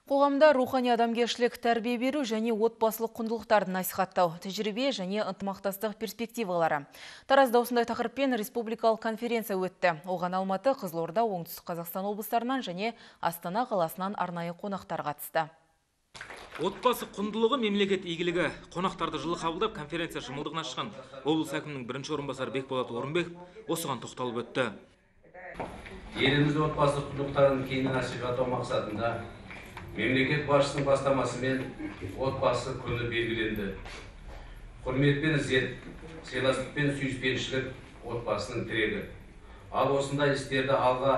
Қоғамда рухани адамгершілік тәрбие беру және отбасылық құндылықтарды насихаттау, тәжірибе және ынтымақтастық перспективалары. Таразда осындай тақырыппен республикалық конференция өтті. Оған Алматы, Қызылорда, Оңтүстік Қазақстан облыстарынан және Астана қаласынан арнайы қонақтар қатысты. Отбасы құндылығы мемлекет игілігі. Қонақтарды жылы қабылдап конференция шымылдығына ашқан облыс әкімінің бірінші орынбасары Бекболат Орынбеков осыған тоқталып өтті. Елімізде отбасы құндылықтарын кеңінен насихаттау мақсатында мемлекет басшысының бастамасымен отбасы күні белгіленді. Құрмет пен ізет, сыйластық пен сүйіспеншілік отбасының тірегі. Ал осындай істерді алға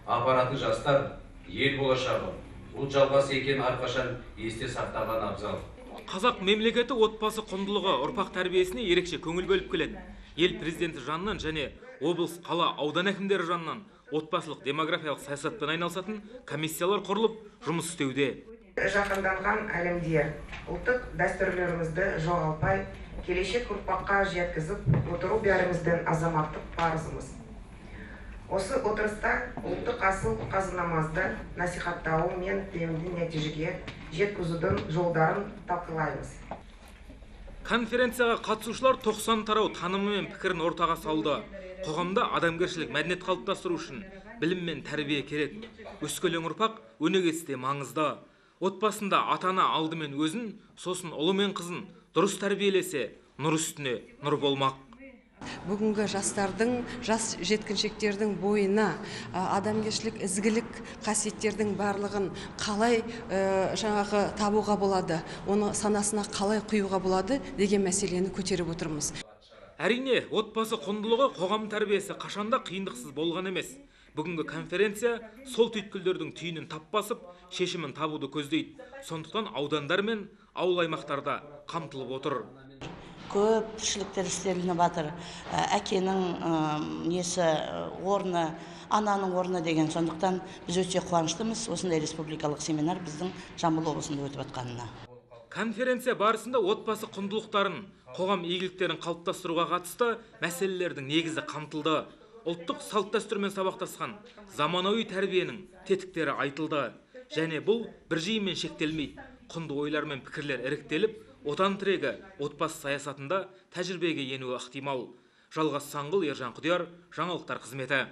апаратын жастар ел болашағы, ұлт жалғасы екенін әрқашан есте сақтаған абзал. Қазақ мемлекеті отбасы құндылығы ұрпақ тәрбиесіне ерекше көңіл бөліп келеді. Ел президенті жанынан және облыс, қала, аудан әкімдері жанынан отбасылық демографиялық саясатпен айналысатын комиссиялар құрылып жұмыс істеуде. Жақынданған әлемде ұлттық дәстүрлерімізді жоғалтпай, келешек ұрпаққа жеткізіп отыру бәріміздің азаматтық парызымыз. Осы отырыста ұлттық асыл қазынамызды насихаттау мен тиімді нәтижеге жеткізудің жолдарын талқылаймыз. Конференцияға қатысушылар 90 тарау танымы мен пікірін ортаға салды. Қоғамда адамгершілік мәдениет қалыптастыру үшін білім мен тәрбие керек. Өскелең ұрпақ өнегесте маңызды. Отбасында ата-ана алдымен өзін, сосын ұлы мен қызын дұрыс тәрбиелесе, нұр үстіне нұр болмақ. Бүгінгі жастардың, жас жеткіншектердің бойына адамгершілік, ізгілік қасиеттердің барлығын қалай табуға болады, оны санасына қалай құюға болады деген мәселені көтеріп отырмыз. Әрине, отбасы құндылығы қоғам тәрбиесі қашанда қиындықсыз болған емес. Бүгінгі конференция сол түйткілдердің түйінін тап басып, шешімін табуды көздейді. Сондықтан аудандар мен ауыл аймақтарда қамтылып отыр. Көп тіршіліктер істелініп жатыр. Әкенің орны, ананың орны деген. Сондықтан біз өте қуаныштымыз осындай республикалық семинар біздің Жамбыл облысында өтіп жатқанына. Конференция барысында отбасы құндылықтарын, қоғам игіліктерін қалыптастыруға қатысты мәселелердің негізі қамтылды. Ұлттық салт-дәстүрмен сабақтасқан заманауи тәрбиенің тетіктері айтылды. Және бұл бір жиынмен шектелмейді. Құнды ойлар мен пікірлер іріктеліп, отан тірегі отбасы саясатында тәжірибеге енуі ықтимал. Жалғас Саңғыл, Ержан Құдияр, жаңалықтар қызметі.